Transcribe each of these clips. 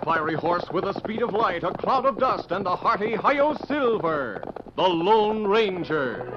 fiery horse with the speed of light, a cloud of dust, and a hearty Hi-Yo Silver, the Lone Ranger.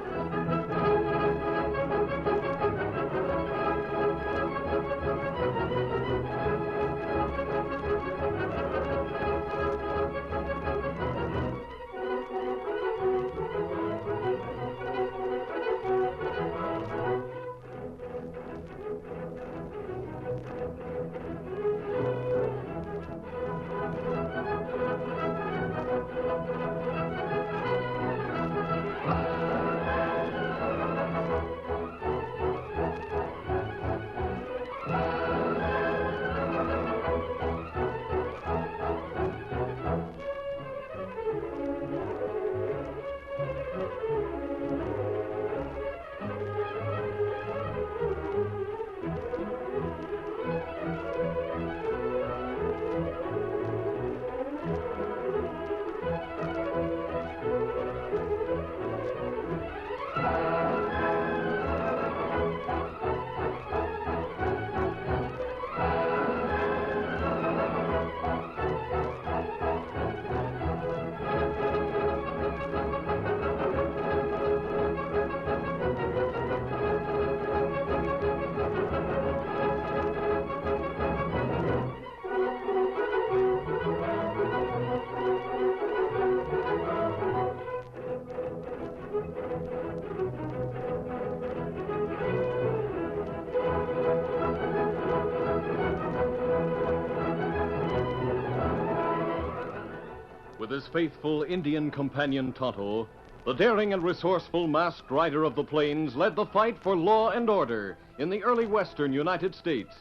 With his faithful Indian companion Tonto, the daring and resourceful masked rider of the plains led the fight for law and order in the early western United States.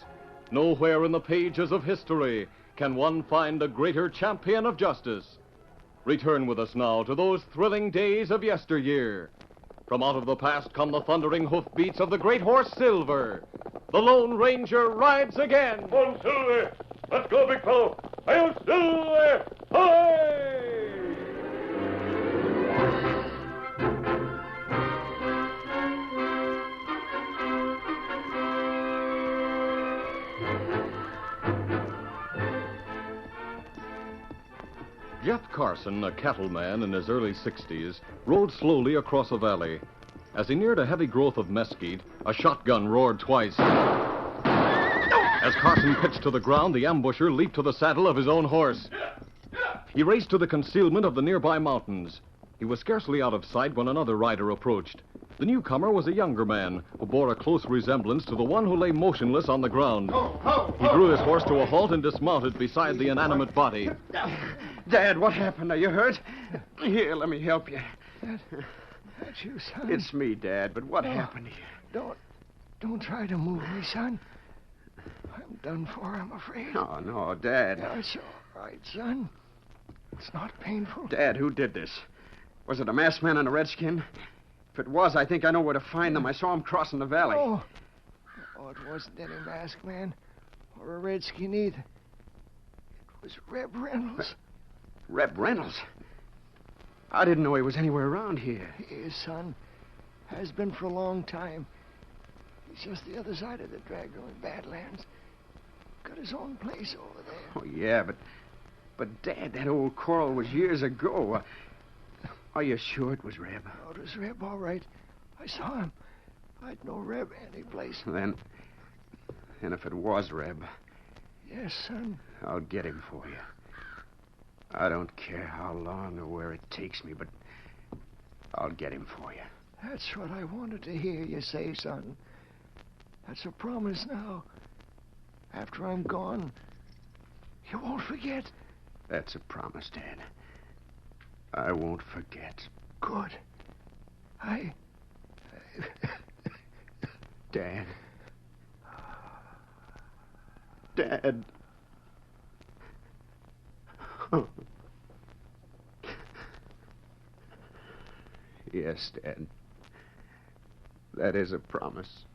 Nowhere in the pages of history can one find a greater champion of justice. Return with us now to those thrilling days of yesteryear. From out of the past come the thundering hoofbeats of the great horse Silver. The Lone Ranger rides again. Come on, Silver. Let's go, big fellow. Hi-Yo Silver! Hi! Jeff Carson, a cattleman in his early 60s, rode slowly across a valley. As he neared a heavy growth of mesquite, a shotgun roared twice. As Carson pitched to the ground, the ambusher leaped to the saddle of his own horse. He raced to the concealment of the nearby mountains. He was scarcely out of sight when another rider approached. The newcomer was a younger man who bore a close resemblance to the one who lay motionless on the ground. He drew his horse to a halt and dismounted beside the inanimate body. Dad, what happened? Are you hurt? Here, let me help you. That's you, son. It's me, Dad, but what happened here? Don't try to move me, son. I'm done for, I'm afraid. No, Dad. That's all right, son. It's not painful. Dad, who did this? Was it a masked man and a redskin? If it was, I think I know where to find them. I saw them crossing the valley. Oh, it wasn't any masked man or a redskin either. It was Reb Reynolds. Reb Reynolds? I didn't know he was anywhere around here. He is, son. Has been for a long time. He's just the other side of the Dragler in Badlands. Got his own place over there. Oh, yeah, but Dad, that old quarrel was years ago. Are you sure it was Reb? Oh, it was Reb, all right. I saw him. I'd know Reb any place. Then if it was Reb... Yes, son. I'll get him for you. I don't care how long or where it takes me, but I'll get him for you. That's what I wanted to hear you say, son. That's a promise now. After I'm gone, you won't forget. That's a promise, Dad. I won't forget. Good. Dad. Dad. Oh. Yes, Dad. That is a promise.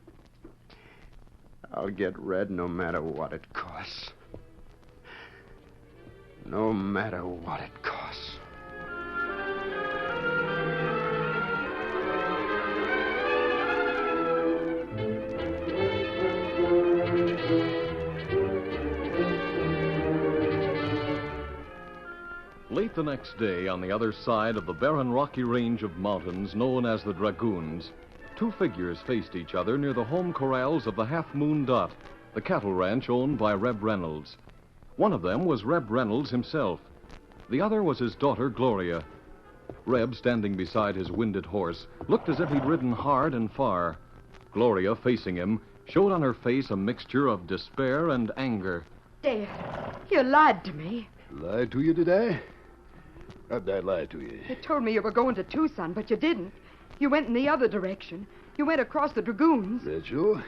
I'll get Red no matter what it costs. No matter what it costs. the next day, on the other side of the barren rocky range of mountains known as the Dragoons, two figures faced each other near the home corrals of the Half Moon Dot, the cattle ranch owned by Reb Reynolds. One of them was Reb Reynolds himself. The other was his daughter, Gloria. Reb, standing beside his winded horse, looked as if he'd ridden hard and far. Gloria, facing him, showed on her face a mixture of despair and anger. Dad, you lied to me. Lied to you, did I? How'd I lie to you? You told me you were going to Tucson, but you didn't. You went in the other direction. You went across the Dragoons. That's so?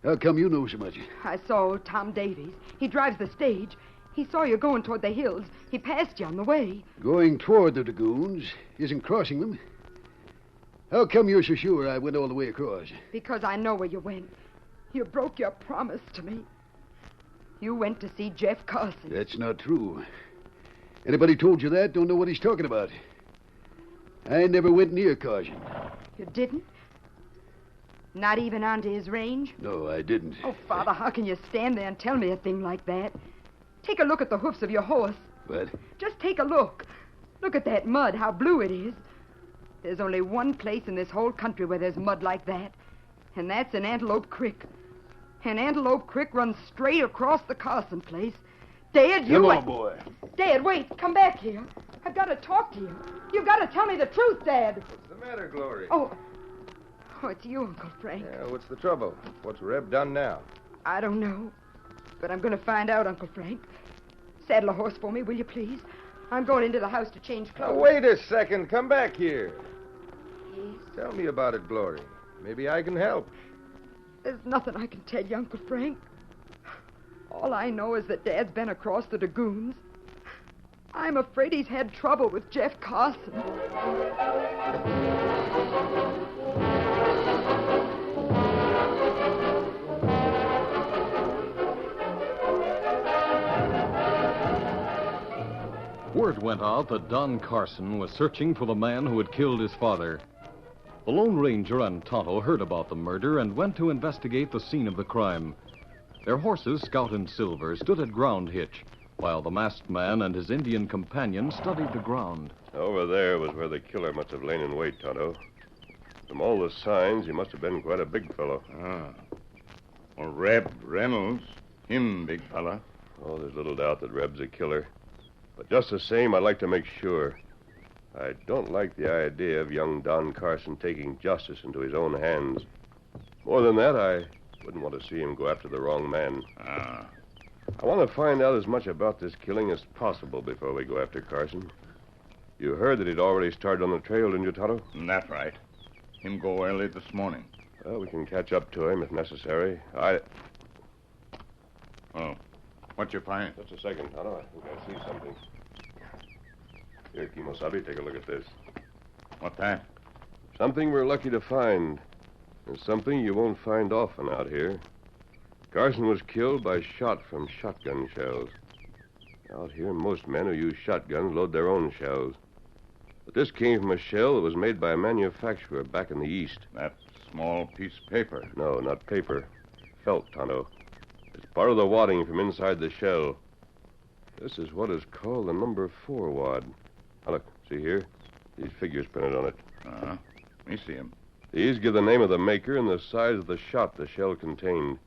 How come you know so much? I saw old Tom Davies. He drives the stage. He saw you going toward the hills. He passed you on the way. Going toward the Dragoons isn't crossing them. How come you're so sure I went all the way across? Because I know where you went. You broke your promise to me. You went to see Jeff Carson. That's not true. Anybody told you that don't know what he's talking about. I never went near Carson. You didn't? Not even onto his range? No, I didn't. Oh, Father, how can you stand there and tell me a thing like that? Take a look at the hoofs of your horse. What? Just take a look. Look at that mud, how blue it is. There's only one place in this whole country where there's mud like that, and that's in Antelope Creek. And Antelope Creek runs straight across the Carson place. Dad, you... Come on, boy. Dad, wait. Come back here. I've got to talk to you. You've got to tell me the truth, Dad. What's the matter, Glory? Oh, it's you, Uncle Frank. Yeah, what's the trouble? What's Reb done now? I don't know, but I'm going to find out, Uncle Frank. Saddle a horse for me, will you, please? I'm going into the house to change Now, clothes. wait a second. Come back here. Yes? Tell me about it, Glory. Maybe I can help. There's nothing I can tell you, Uncle Frank. All I know is that Dad's been across the Dragoons. I'm afraid he's had trouble with Jeff Carson. Word went out that Don Carson was searching for the man who had killed his father. The Lone Ranger and Tonto heard about the murder and went to investigate the scene of the crime. Their horses, Scout and Silver, stood at ground hitch, while the masked man and his Indian companion studied the ground. Over there was where the killer must have lain in wait, Tonto. From all the signs, he must have been quite a big fellow. Well, Reb Reynolds, him big fella. Oh, there's little doubt that Reb's a killer. But just the same, I'd like to make sure. I don't like the idea of young Don Carson taking justice into his own hands. More than that, I wouldn't want to see him go after the wrong man. I want to find out as much about this killing as possible before we go after Carson. You heard that he'd already started on the trail, didn't you, Tonto? That's right. Him go early this morning. Well, we can catch up to him if necessary. Oh, what you find? Just a second, Tonto. I think I see something. Here, Kimosabe, take a look at this. What that? Something we're lucky to find. And something you won't find often out here. Carson was killed by shot from shotgun shells. Out here, most men who use shotguns load their own shells. But this came from a shell that was made by a manufacturer back in the East. That small piece of paper. No, not paper. Felt, Tonto. It's part of the wadding from inside the shell. This is what is called the number 4 wad. Now, look, see here? These figures printed on it. Uh-huh. Me see him. These give the name of the maker and the size of the shot the shell contained.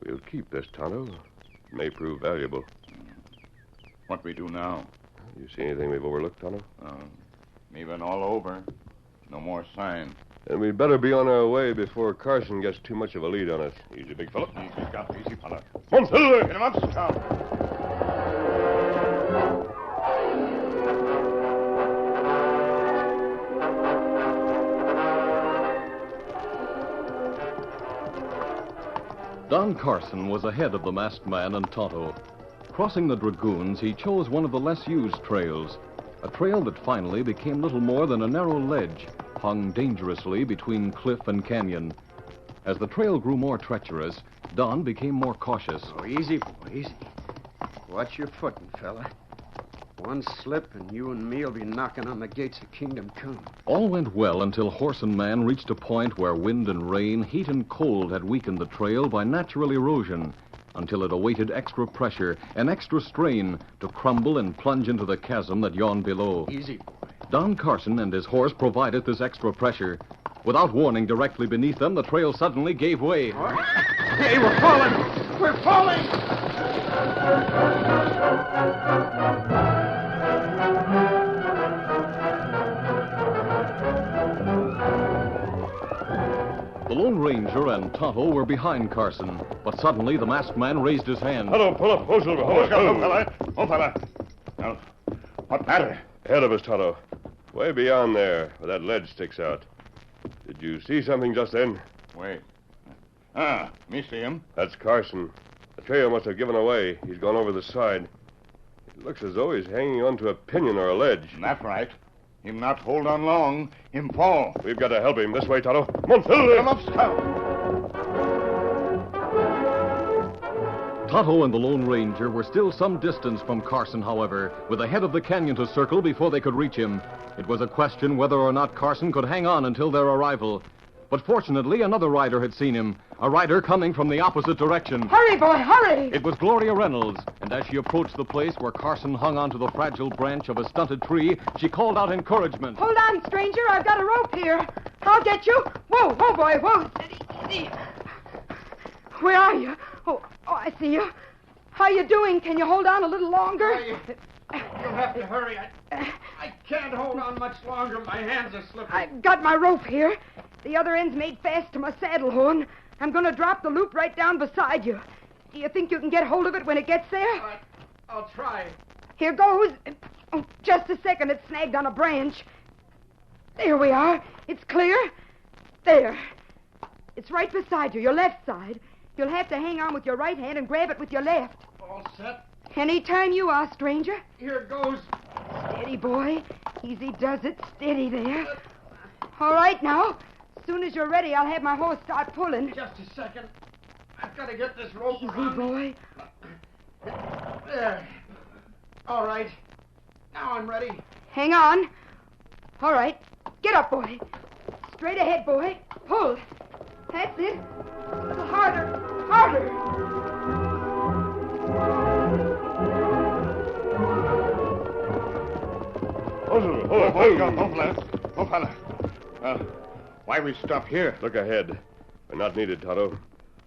We'll keep this, Tonto. It may prove valuable. What we do now? You see anything we've overlooked, Tonto? Me been all over. No more sign. Then we'd better be on our way before Carson gets too much of a lead on us. Easy, big fellow. Easy, Scout. Easy, fella. Come on, Silver! Get him up, Scout. Don Carson was ahead of the masked man and Tonto. Crossing the Dragoons, he chose one of the less used trails, a trail that finally became little more than a narrow ledge, hung dangerously between cliff and canyon. As the trail grew more treacherous, Don became more cautious. Oh, easy, boy, easy. Watch your footing, fella. One slip and you and me'll be knocking on the gates of Kingdom Come. All went well until horse and man reached a point where wind and rain, heat and cold had weakened the trail by natural erosion, until it awaited extra pressure and extra strain to crumble and plunge into the chasm that yawned below. Easy, boy. Don Carson and his horse provided this extra pressure. Without warning, directly beneath them, the trail suddenly gave way. Hey, we're falling! We're falling! The Lone Ranger and Tonto were behind Carson, but suddenly the masked man raised his hand. Tonto, pull up. Oh, Silver. Oh, fella. Oh, fella. Now, what matter? Ahead of us, Tonto. Way beyond there, where that ledge sticks out. Did you see something just then? Wait. Me see him. That's Carson. The trail must have given away. He's gone over the side. It looks as though he's hanging onto a pinion or a ledge. That's right. Him not hold on long. Him fall. We've got to help him. This way, Tonto. Come on, Silver. Come up, Scout. Tonto and the Lone Ranger were still some distance from Carson, however, with the head of the canyon to circle before they could reach him. It was a question whether or not Carson could hang on until their arrival. But fortunately, another rider had seen him, a rider coming from the opposite direction. Hurry, boy, hurry! It was Gloria Reynolds, and as she approached the place where Carson hung onto the fragile branch of a stunted tree, she called out encouragement. Hold on, stranger. I've got a rope here. I'll get you. Whoa, boy, whoa. Steady, easy. Where are you? Oh, I see you. How you doing? Can you hold on a little longer? You'll have to hurry. I can't hold on much longer. My hands are slipping. I've got my rope here. The other end's made fast to my saddle horn. I'm going to drop the loop right down beside you. Do you think you can get hold of it when it gets there? I'll try. Here goes. Oh, just a second. It's snagged on a branch. There we are. It's clear. There. It's right beside you, your left side. You'll have to hang on with your right hand and grab it with your left. All set. Anytime you are, stranger. Here goes. Steady, boy. Easy does it. Steady there. All right, now. As soon as you're ready, I'll have my horse start pulling. Just a second. I've got to get this rope Easy, around me. boy. There. All right. Now I'm ready. Hang on. All right. Get up, boy. Straight ahead, boy. Pull. That's it. A little harder. Harder. Oh, fella. Why we stop here? Look ahead. We're not needed, Tonto.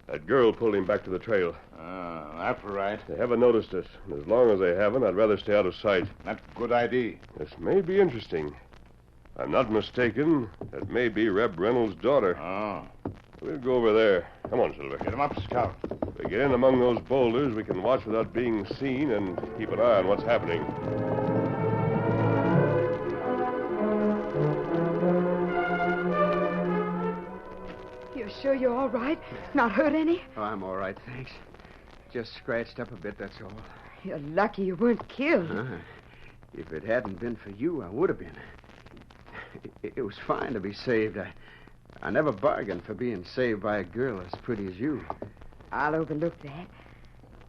That girl pulled him back to the trail. That's right. They haven't noticed us, and as long as they haven't, I'd rather stay out of sight. That's a good idea. This may be interesting. If I'm not mistaken, that may be Reb Reynolds' daughter. Oh. We'll go over there. Come on, Silver. Get him up, Scout. If we get in among those boulders, we can watch without being seen and keep an eye on what's happening. You sure you're all right? Not hurt any? Oh, I'm all right, thanks. Just scratched up a bit, that's all. You're lucky you weren't killed. If it hadn't been for you, I would have been. It was fine to be saved. I never bargained for being saved by a girl as pretty as you. I'll overlook that.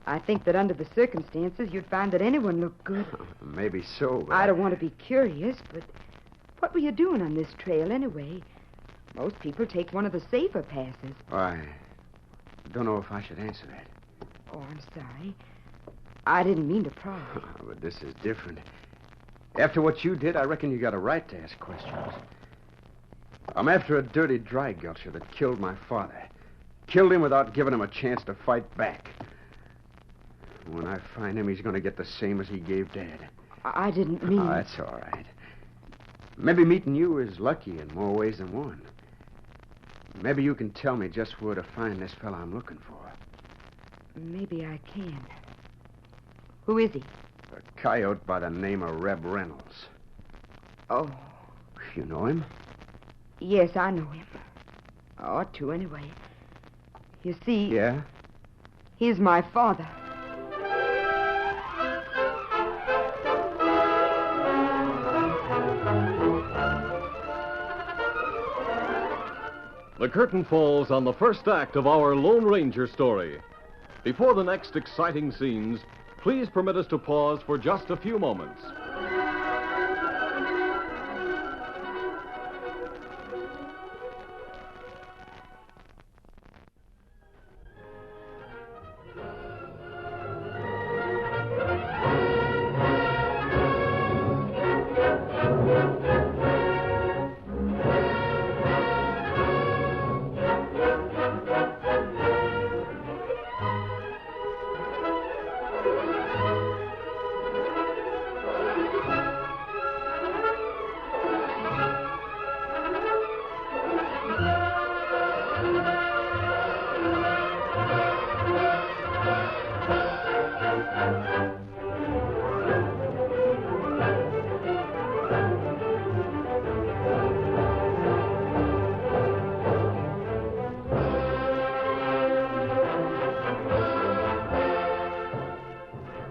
I think that under the circumstances, you'd find that anyone looked good. Maybe so, but I don't want to be curious, but what were you doing on this trail anyway? Most people take one of the safer passes. I don't know if I should answer that. Oh, I'm sorry. I didn't mean to pry. But this is different. After what you did, I reckon you got a right to ask questions. I'm after a dirty dry gulcher that killed my father. Killed him without giving him a chance to fight back. When I find him, he's going to get the same as he gave Dad. I didn't mean... Oh, that's all right. Maybe meeting you is lucky in more ways than one. Maybe you can tell me just where to find this fella I'm looking for. Maybe I can. Who is he? A coyote by the name of Reb Reynolds. Oh, You know him? yes, I know him. I ought to, anyway. You see, Yeah? he's my father. The curtain falls on the first act of our Lone Ranger story. Before the next exciting scenes, please permit us to pause for just a few moments.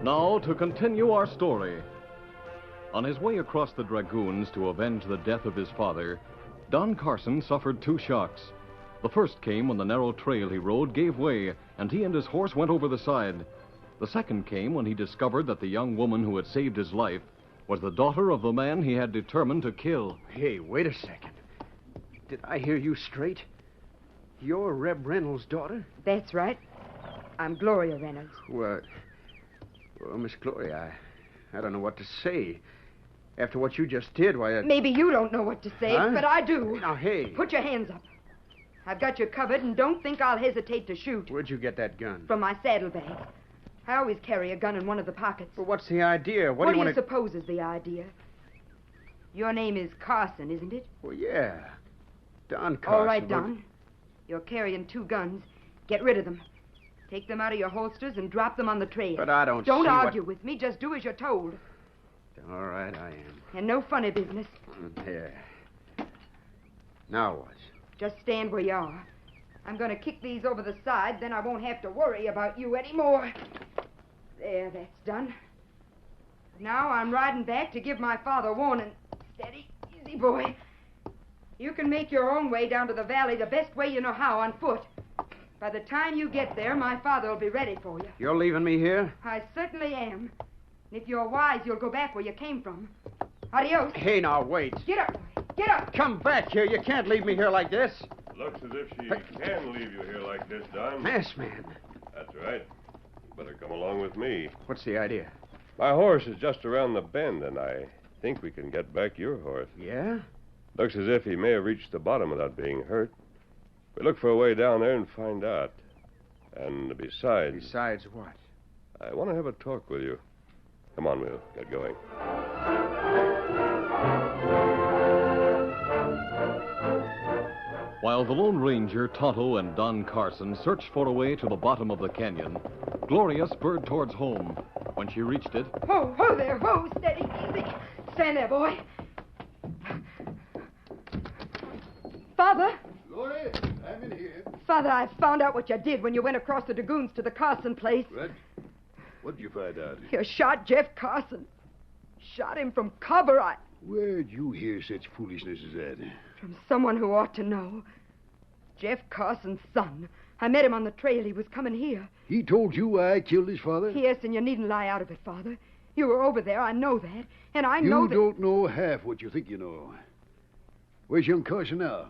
Now, to continue our story. On his way across the Dragoons to avenge the death of his father, Don Carson suffered 2 shocks. The first came when the narrow trail he rode gave way, and he and his horse went over the side. The second came when he discovered that the young woman who had saved his life was the daughter of the man he had determined to kill. Hey, wait a second. Did I hear you straight? You're Reb Reynolds' daughter? That's right. I'm Gloria Reynolds. What? Well, Miss Gloria, I don't know what to say. After what you just did, why... Maybe you don't know what to say, Huh? but I do. Now, hey. Put your hands up. I've got you covered, and don't think I'll hesitate to shoot. Where'd you get that gun? From my saddlebag. I always carry a gun in one of the pockets. Well, what's the idea? What do do you you want to... suppose is the idea? Your name is Carson, isn't it? Well, yeah. Don Carson. All right, Don. You're carrying 2 guns. Get rid of them. Take them out of your holsters and drop them on the trail. But I don't Don't see argue with me. Just do as you're told. All right, I am. And no funny business. There. Now what? Just stand where you are. I'm going to kick these over the side, then I won't have to worry about you anymore. There, that's done. Now I'm riding back to give my father warning. Steady, easy, boy. You can make your own way down to the valley the best way you know how, on foot. By the time you get there, my father will be ready for you. You're leaving me here? I certainly am. And if you're wise, you'll go back where you came from. Adios. Hey, now, wait. Get up, boy. Get up. Come back here. You can't leave me here like this. Looks as if she can leave you here like this, Don. Masked man. That's right. You better come along with me. What's the idea? My horse is just around the bend, and I think we can get back your horse. Yeah? Looks as if he may have reached the bottom without being hurt. We look for a way down there and find out. And besides... Besides what? I want to have a talk with you. Come on, we'll get going. While the Lone Ranger, Tonto, and Don Carson searched for a way to the bottom of the canyon, Gloria spurred towards home. When she reached it... Ho, ho there, ho. Steady, easy. Stand there, boy. Father? Gloria, I'm in here. Father, I found out what you did when you went across the Dragoons to the Carson place. What? What did you find out? You shot Jeff Carson. Shot him from cover. Where'd you hear such foolishness as that? From someone who ought to know. Jeff Carson's son. I met him on the trail. He was coming here. He told you I killed his father? Yes, and you needn't lie out of it, Father. You were over there. I know that. And I know that... You don't know half what you think you know. Where's young Carson now?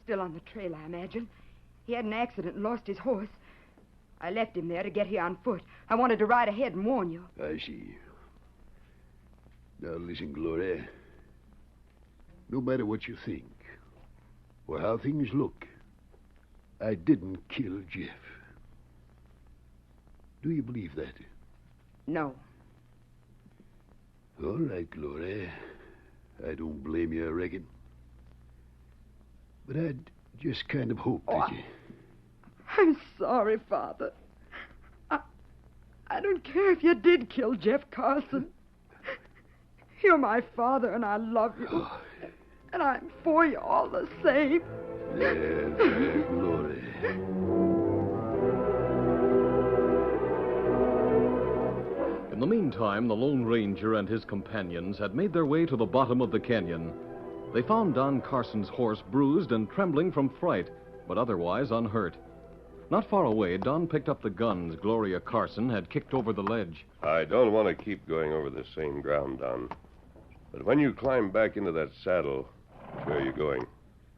Still on the trail, I imagine. He had an accident and lost his horse. I left him there to get here on foot. I wanted to ride ahead and warn you. I see. Now listen, Gloria. No matter what you think or how things look, I didn't kill Jeff. Do you believe that? No. All right, Gloria. I don't blame you, I reckon. But I'd just kind of hoped that you... I'm sorry, Father. I don't care if you did kill Jeff Carson. You're my father, and I love you. And I'm for you all the same. There, Gloria. In the meantime, the Lone Ranger and his companions had made their way to the bottom of the canyon. They found Don Carson's horse bruised and trembling from fright, but otherwise unhurt. Not far away, Don picked up the guns Gloria Carson had kicked over the ledge. I don't want to keep going over the same ground, Don. But when you climb back into that saddle, where are you going?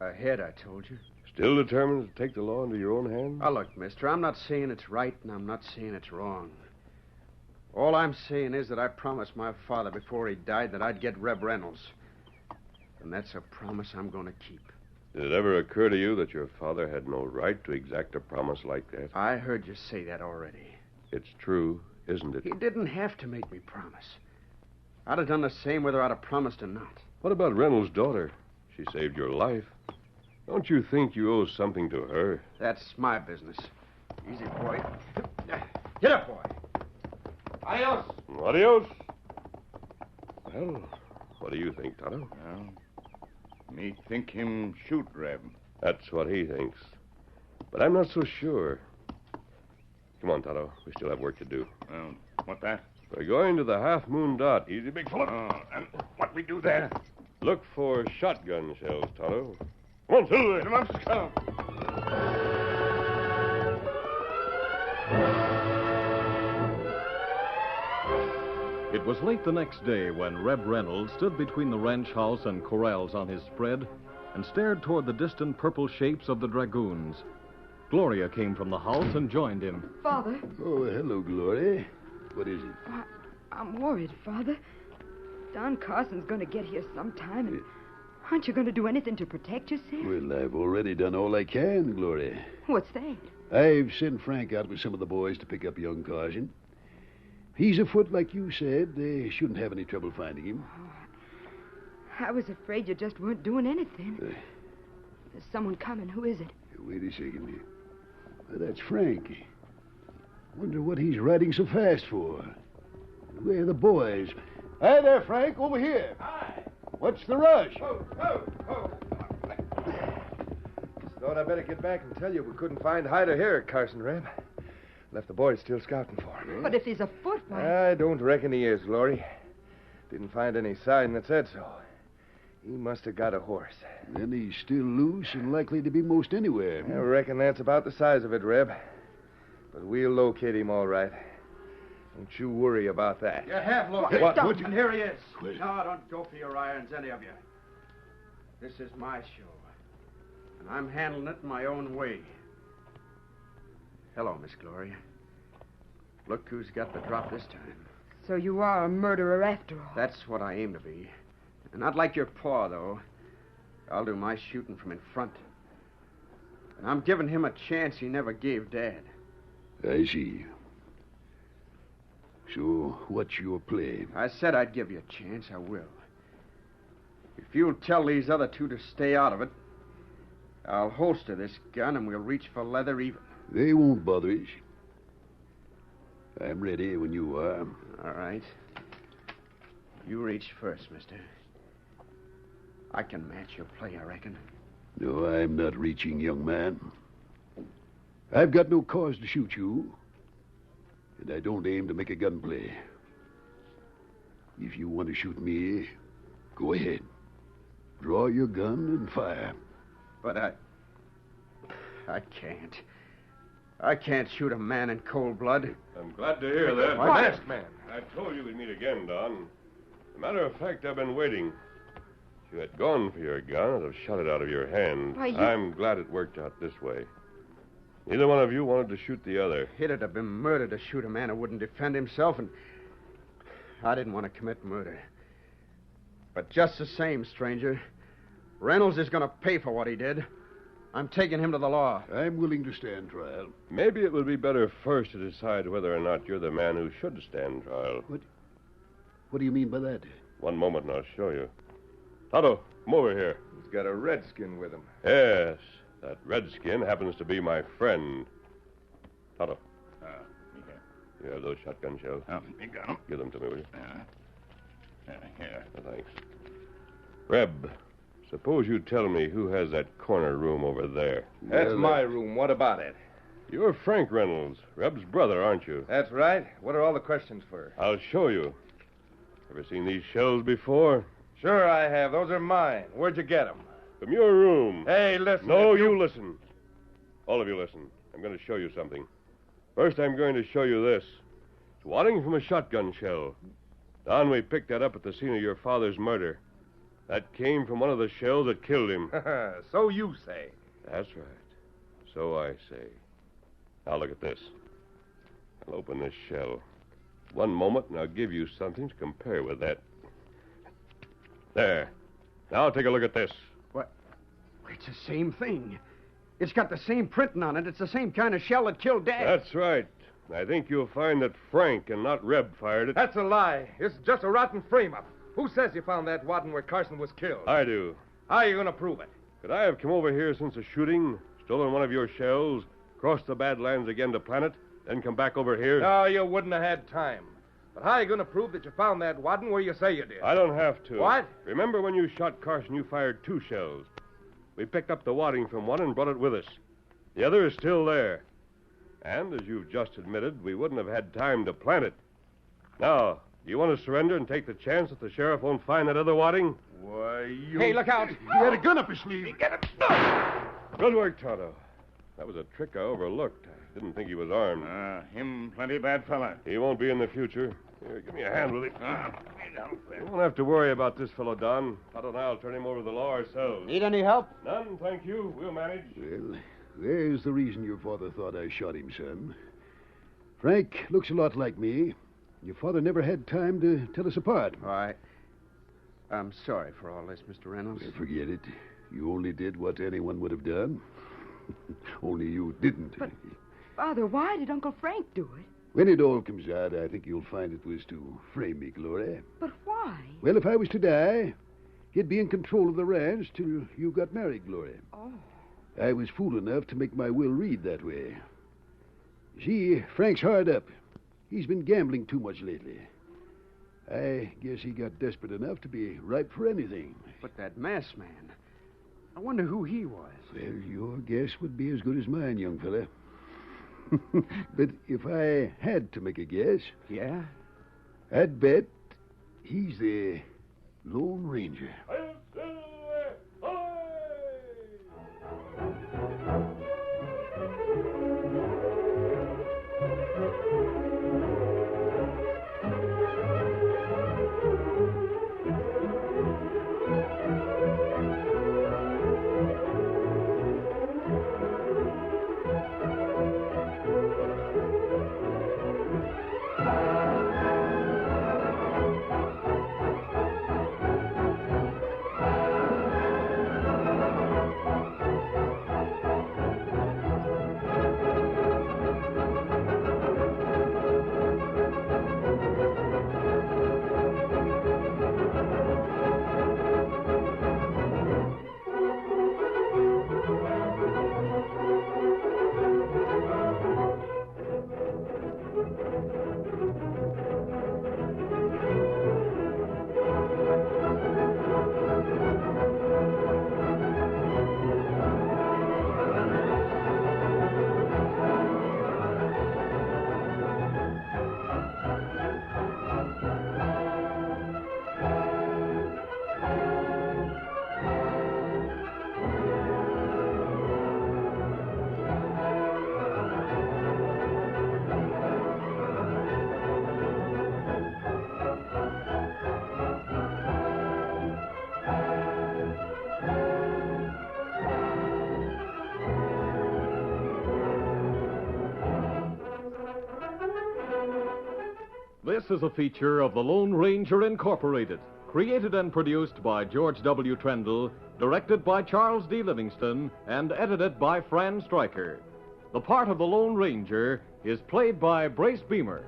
Ahead, I told you. Still determined to take the law into your own hands? Now, look, mister, I'm not saying it's right, and I'm not saying it's wrong. All I'm saying is that I promised my father before he died that I'd get Reb Reynolds. And that's a promise I'm going to keep. Did it ever occur to you that your father had no right to exact a promise like that? I heard you say that already. It's true, isn't it? He didn't have to make me promise. I'd have done the same whether I'd have promised or not. What about Reynolds' daughter? She saved your life. Don't you think you owe something to her? That's my business. Easy, boy. Get up, boy. Adios. Adios. Well, what do you think, Tonto? Well, me think him shoot Reb. That's what he thinks. But I'm not so sure. Come on, Tonto. We still have work to do. What that? We're going to the Half Moon Dot. Easy, big fella. And what we do there? Look for shotgun shells, Tonto. Come on, Silver. Come on, Scout. It was late the next day when Reb Reynolds stood between the ranch house and corrals on his spread and stared toward the distant purple shapes of the dragoons. Gloria came from the house and joined him. Father, Oh, hello, Gloria. What is it? I'm worried, Father. Don Carson's going to get here sometime, and aren't you going to do anything to protect yourself? Well, I've already done all I can, Gloria. What's that? I've sent Frank out with some of the boys to pick up young Carson. He's afoot, like you said. They shouldn't have any trouble finding him. I was afraid you just weren't doing anything. There's someone coming. Who is it? Wait a second. That's Frank. Wonder what he's riding so fast for. Where are the boys? Hi there, Frank. Over here. Hi. What's the rush? Oh. Thought I'd better get back and tell you we couldn't find hide or hair at Carson, Reb. Left the boys still scouting for him. But if he's afoot, why? I don't reckon he is, Glory. Didn't find any sign that said so. He must have got a horse. Then he's still loose and likely to be most anywhere. I reckon that's about the size of it, Reb. But we'll locate him all right. Don't you worry about that. You have located What? him, and here he is. Wait. No, don't go for your irons, any of you. This is my show, and I'm handling it my own way. Hello, Miss Gloria. Look who's got the drop this time. So you are a murderer after all. That's what I aim to be. And not like your paw, though. I'll do my shooting from in front. And I'm giving him a chance he never gave Dad. I see. So, what's your plan? I said I'd give you a chance. I will. If you'll tell these other two to stay out of it, I'll holster this gun and we'll reach for leather even. They won't bother us. I'm ready when you are. All right. You reach first, mister. I can match your play, I reckon. No, I'm not reaching, young man. I've got no cause to shoot you. And I don't aim to make a gunplay. If you want to shoot me, go ahead. Draw your gun and fire. But I can't. I can't shoot a man in cold blood. I'm glad to hear that. My masked man. I told you we'd meet again, Don. As a matter of fact, I've been waiting. If you had gone for your gun, I'd have shot it out of your hand. Why, you- I'm glad it worked out this way. Neither one of you wanted to shoot the other. It'd have been murder to shoot a man who wouldn't defend himself, and I didn't want to commit murder. But just the same, stranger, Reynolds is going to pay for what he did. I'm taking him to the law. I'm willing to stand trial. Maybe it would be better first to decide whether or not you're the man who should stand trial. What do you mean by that? One moment and I'll show you. Tonto, come over here. He's got a redskin with him. Yes, that redskin happens to be my friend. Tonto, you have those shotgun shells? You got him. Give them to me, will you? Here. Thanks. Reb, suppose you tell me who has that corner room over there. That's my room. What about it? You're Frank Reynolds, Reb's brother, aren't you? That's right. What are all the questions for? I'll show you. Ever seen these shells before? Sure I have. Those are mine. Where'd you get them? From your room. Hey, listen. No, if you listen. All of you listen. I'm going to show you something. First, I'm going to show you this. It's wadding from a shotgun shell. Don, we picked that up at the scene of your father's murder. That came from one of the shells that killed him. So you say. That's right. So I say. Now look at this. I'll open this shell. One moment, and I'll give you something to compare with that. There. Now take a look at this. What? It's the same thing. It's got the same printing on it. It's the same kind of shell that killed Dad. That's right. I think you'll find that Frank and not Reb fired it. That's a lie. It's just a rotten frame-up. Who says you found that wadding where Carson was killed? I do. How are you going to prove it? Could I have come over here since the shooting, stolen one of your shells, crossed the Badlands again to Planet, then come back over here? No, you wouldn't have had time. But how are you going to prove that you found that wadding where you say you did? I don't have to. What? Remember when you shot Carson, you fired 2 shells. We picked up the wadding from one and brought it with us. The other is still there. And, as you've just admitted, we wouldn't have had time to plant it. Now, do you want to surrender and take the chance that the sheriff won't find that other wadding? Why, you... Hey, look out! He had a gun up his sleeve. Get it! Good work, Tonto. That was a trick I overlooked. I didn't think he was armed. Him plenty bad fella. He won't be in the future. Here, give me a hand with it. You won't have to worry about this fellow, Don. Tonto and I'll turn him over to the law ourselves. Need any help? None, thank you. We'll manage. Well, there's the reason your father thought I shot him, son. Frank looks a lot like me. Your father never had time to tell us apart. I'm sorry for all this, Mr. Reynolds. Forget it. You only did what anyone would have done. Only you didn't. But, Father, why did Uncle Frank do it? When it all comes out, I think you'll find it was to frame me, Gloria. But why? Well, if I was to die, he'd be in control of the ranch till you got married, Gloria. Oh. I was fool enough to make my will read that way. You see, Frank's hard up. He's been gambling too much lately. I guess he got desperate enough to be ripe for anything. But that masked man, I wonder who he was. Well, your guess would be as good as mine, young fella. But if I had to make a guess... Yeah? I'd bet he's the Lone Ranger. This is a feature of the Lone Ranger Incorporated, created and produced by George W. Trendle, directed by Charles D. Livingston, and edited by Fran Stryker. The part of the Lone Ranger is played by Brace Beamer.